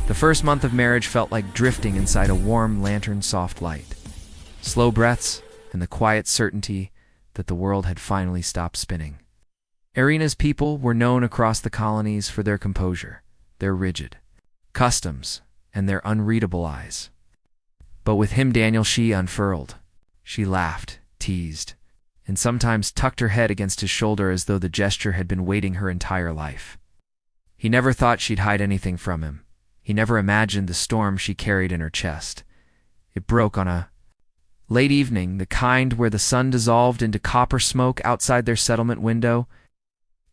The first month of marriage felt like drifting inside a warm lantern-soft light. Slow breaths and the quiet certainty that the world had finally stopped spinning. Irina's people were known across the colonies for their composure, their rigid customs, and their unreadable eyes. But with him, Daniel, she unfurled. She laughed, teased, and sometimes tucked her head against his shoulder as though the gesture had been waiting her entire life. He never thought she'd hide anything from him. He never imagined the storm she carried in her chest. It broke on a late evening, the kind where the sun dissolved into copper smoke outside their settlement window.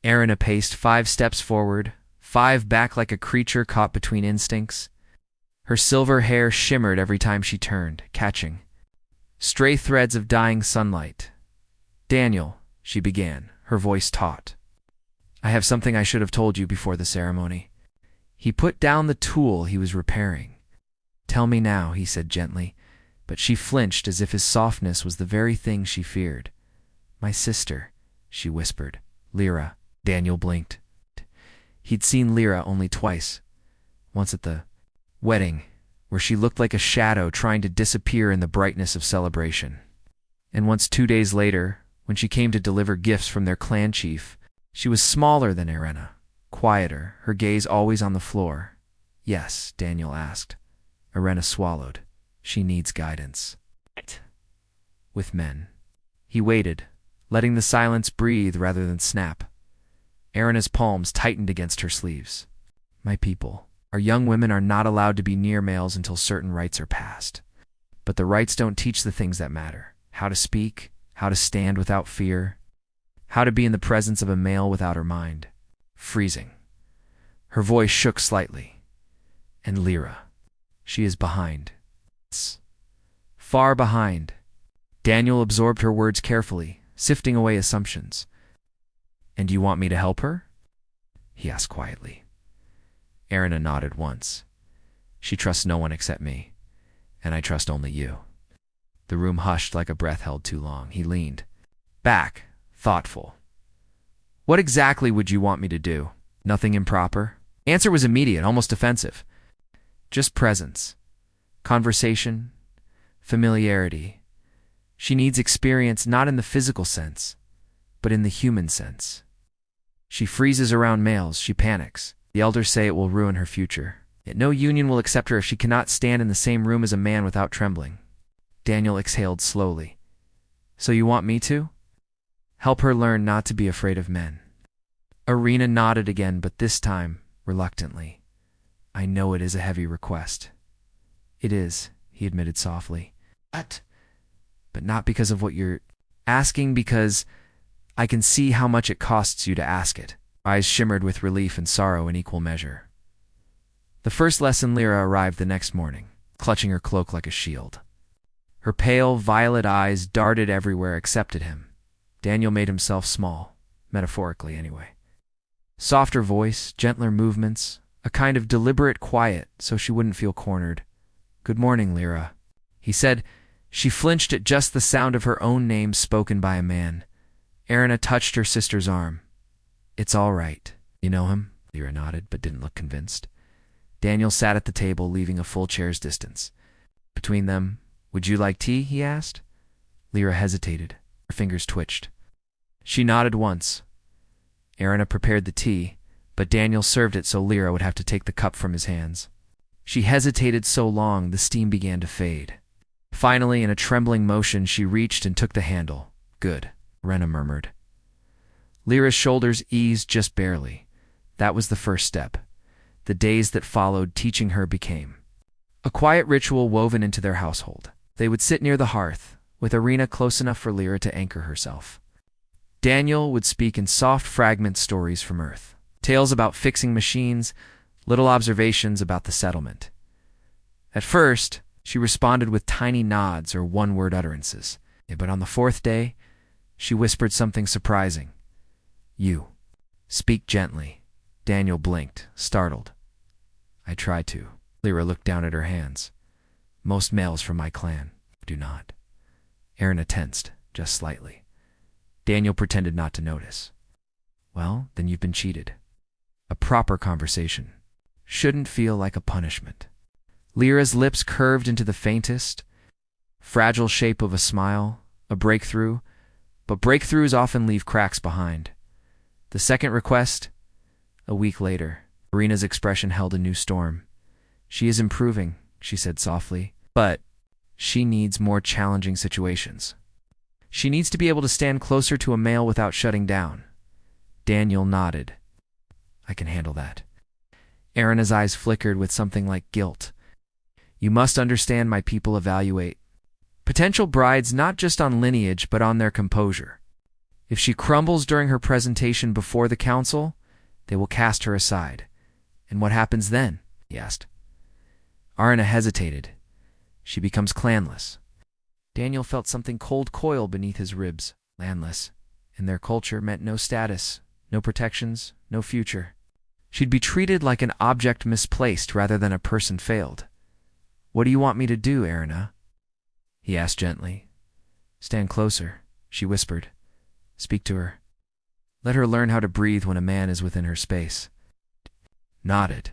Irina paced 5 steps forward, 5 back like a creature caught between instincts. Her silver hair shimmered every time she turned, catching stray threads of dying sunlight. "Daniel," she began, her voice taut. "I have something I should have told you before the ceremony." He put down the tool he was repairing. "Tell me now," he said gently, but she flinched as if his softness was the very thing she feared. "My sister," she whispered. "Lyra." Daniel blinked. He'd seen Lyra only twice. Once at the wedding, where she looked like a shadow trying to disappear in the brightness of celebration. And once 2 days later, when she came to deliver gifts from their clan chief. She was smaller than Irina, quieter, her gaze always on the floor. "Yes," Daniel asked. Irina swallowed. "She needs guidance." With men. He waited, letting the silence breathe rather than snap. Irina's palms tightened against her sleeves. "My people, our young women are not allowed to be near males until certain rites are passed. But the rites don't teach the things that matter. How to speak, how to stand without fear, how to be in the presence of a male without her mind." Freezing. Her voice shook slightly. "And Lyra, she is behind. Far behind." Daniel absorbed her words carefully, sifting away assumptions. "And you want me to help her?" he asked quietly. Irina nodded once. "She trusts no one except me, and I trust only you." The room hushed like a breath held too long. He leaned back, thoughtful. "What exactly would you want me to do? Nothing improper?" Answer was immediate, almost offensive. "Just presence. Conversation. Familiarity. She needs experience not in the physical sense, but in the human sense. She freezes around males, she panics. The elders say it will ruin her future. Yet no union will accept her if she cannot stand in the same room as a man without trembling." Daniel exhaled slowly. "So you want me to help her learn not to be afraid of men?" Irina nodded again, but this time reluctantly. "I know it is a heavy request." "It is," he admitted softly. But not because of what you're asking, because I can see how much it costs you to ask it." Eyes shimmered with relief and sorrow in equal measure. The first lesson Lyra arrived the next morning, clutching her cloak like a shield. Her pale, violet eyes darted everywhere except at him. Daniel made himself small, metaphorically anyway. Softer voice, gentler movements, a kind of deliberate quiet so she wouldn't feel cornered. "Good morning, Lyra," he said. She flinched at just the sound of her own name spoken by a man. Irina touched her sister's arm. "It's all right. You know him?" Lyra nodded, but didn't look convinced. Daniel sat at the table, leaving a full chair's distance. Between them, "Would you like tea?" he asked. Lyra hesitated. Her fingers twitched. She nodded once. Irina prepared the tea, but Daniel served it so Lyra would have to take the cup from his hands. She hesitated so long, the steam began to fade. Finally, in a trembling motion, she reached and took the handle. "Good," Irina murmured. Lyra's shoulders eased just barely. That was the first step. The days that followed teaching her became a quiet ritual woven into their household. They would sit near the hearth, with Irina close enough for Lyra to anchor herself. Daniel would speak in soft fragment stories from Earth. Tales about fixing machines, little observations about the settlement. At first, she responded with tiny nods or one-word utterances. But on the 4th day, she whispered something surprising. "You. Speak gently." Daniel blinked, startled. "I try to." Lyra looked down at her hands. "Most males from my clan do not." Irina tensed, just slightly. Daniel pretended not to notice. "Well, then you've been cheated." "A proper conversation." shouldn't feel like a punishment. Lyra's lips curved into the faintest, fragile shape of a smile, a breakthrough, but breakthroughs often leave cracks behind. The second request, a week later, Irina's expression held a new storm. She is improving, she said softly, but she needs more challenging situations. She needs to be able to stand closer to a male without shutting down. Daniel nodded. I can handle that. Irina's eyes flickered with something like guilt. You must understand my people evaluate potential brides not just on lineage but on their composure. If she crumbles during her presentation before the council, they will cast her aside. And what happens then? He asked. Irina hesitated. She becomes clanless. Daniel felt something cold coil beneath his ribs. Landless, in their culture, meant no status, no protections, no future. She'd be treated like an object misplaced rather than a person failed. What do you want me to do, Irina? He asked gently. Stand closer, she whispered. Speak to her. Let her learn how to breathe when a man is within her space. Nodded,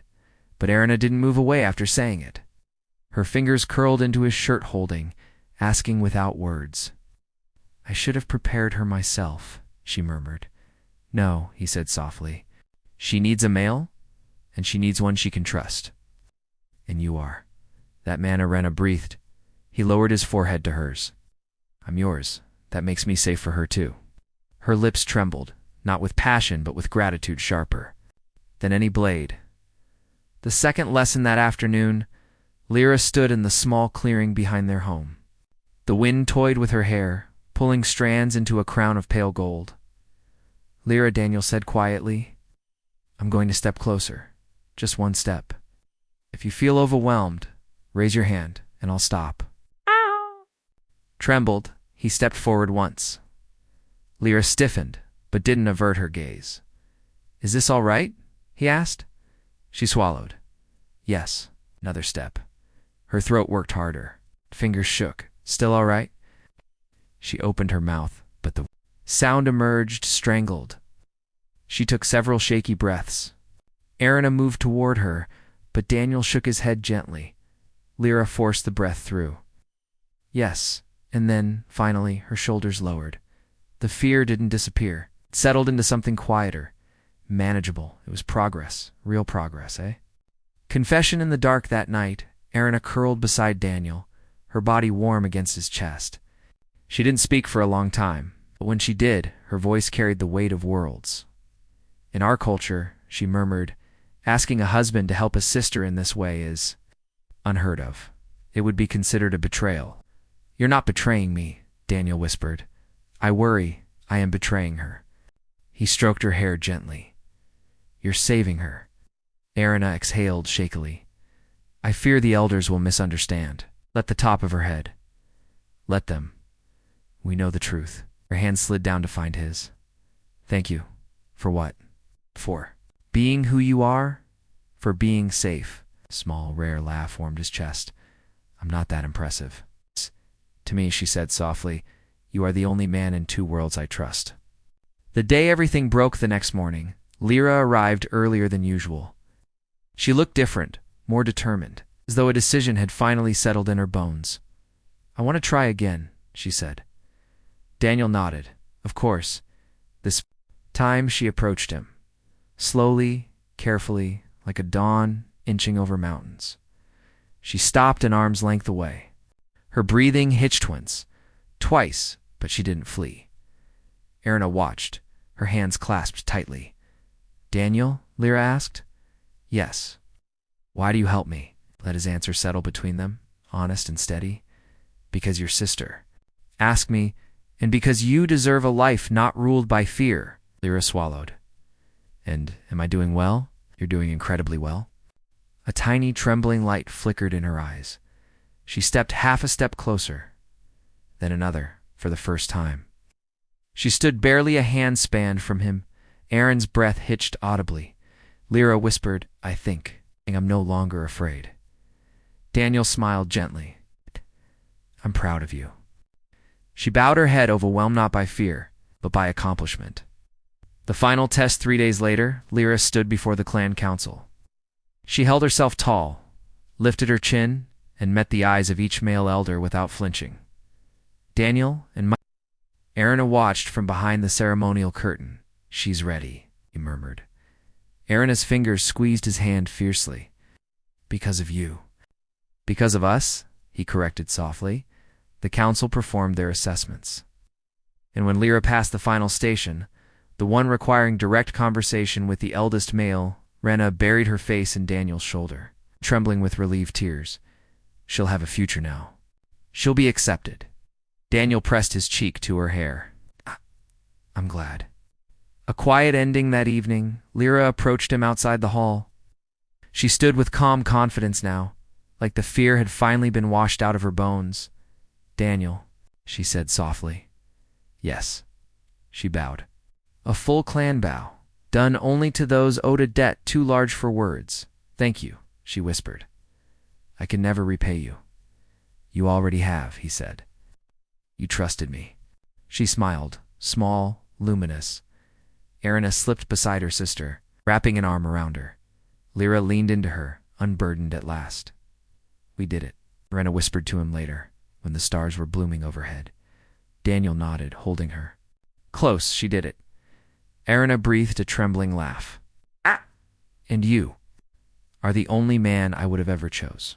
but Irina didn't move away after saying it. Her fingers curled into his shirt holding, asking without words. I should have prepared her myself, she murmured. No, he said softly. She needs a male, and she needs one she can trust. And you are. That man Irina breathed. He lowered his forehead to hers. I'm yours. That makes me safe for her too. Her lips trembled, not with passion but with gratitude sharper than any blade. The second lesson that afternoon, Lyra stood in the small clearing behind their home. The wind toyed with her hair, pulling strands into a crown of pale gold. Lyra, Daniel said quietly, I'm going to step closer. Just one step. If you feel overwhelmed, raise your hand, and I'll stop. Ow. Trembled, he stepped forward once. Lyra stiffened, but didn't avert her gaze. Is this all right? He asked. She swallowed. Yes. Another step. Her throat worked harder. Fingers shook. Still all right? She opened her mouth, but the sound emerged strangled. She took several shaky breaths. Irina moved toward her, but Daniel shook his head gently. Lyra forced the breath through. Yes, and then, finally, her shoulders lowered. The fear didn't disappear. It settled into something quieter, manageable. It was progress, real progress, eh? Confession in the dark that night, Irina curled beside Daniel, her body warm against his chest. She didn't speak for a long time, but when she did, her voice carried the weight of worlds. In our culture, she murmured, asking a husband to help a sister in this way is unheard of. It would be considered a betrayal. You're not betraying me, Daniel whispered. I worry I am betraying her. He stroked her hair gently. You're saving her. Irina exhaled shakily. I fear the elders will misunderstand. Let the top of her head. Let them. We know the truth. Her hand slid down to find his. Thank you. For what? For being who you are? For being safe. A small, rare laugh warmed his chest. I'm not that impressive. To me, she said softly, you are the only man in two worlds I trust. The day everything broke the next morning, Lyra arrived earlier than usual. She looked different, more determined, as though a decision had finally settled in her bones. I want to try again, she said. Daniel nodded. Of course. This time she approached him. Slowly, carefully, like a dawn inching over mountains. She stopped an arm's length away. Her breathing hitched once, twice, but she didn't flee. Irina watched, her hands clasped tightly. Daniel? Lyra asked. Yes. Why do you help me? Let his answer settle between them, honest and steady. Because your sister. Ask me, and because you deserve a life not ruled by fear. Lyra swallowed. And am I doing well? You're doing incredibly well. A tiny trembling light flickered in her eyes. She stepped half a step closer, then another, for the first time. She stood barely a handspan from him. Aaron's breath hitched audibly. Lyra whispered, I think, and I'm no longer afraid. Daniel smiled gently. I'm proud of you. She bowed her head, overwhelmed not by fear, but by accomplishment. The final test 3 days later, Lyra stood before the clan council. She held herself tall, lifted her chin, and met the eyes of each male elder without flinching. Daniel and Erina watched from behind the ceremonial curtain. "She's ready," he murmured. Erina's fingers squeezed his hand fiercely. "Because of you." "Because of us," he corrected softly. The council performed their assessments. And when Lyra passed the final station, the one requiring direct conversation with the eldest male, Rena buried her face in Daniel's shoulder, trembling with relieved tears. "She'll have a future now. She'll be accepted." Daniel pressed his cheek to her hair. "I'm glad." A quiet ending that evening. Lyra approached him outside the hall. She stood with calm confidence now, like the fear had finally been washed out of her bones. "Daniel," she said softly. "Yes." She bowed. A full clan bow, done only to those owed a debt too large for words. "Thank you," she whispered. "I can never repay you." "You already have," he said. "You trusted me." She smiled, small, luminous. Erina slipped beside her sister, wrapping an arm around her. Lyra leaned into her, unburdened at last. "We did it," Erina whispered to him later, when the stars were blooming overhead. Daniel nodded, holding her. "Close, she did it." Erina breathed a trembling laugh. "Ah! And you are the only man I would have ever chose."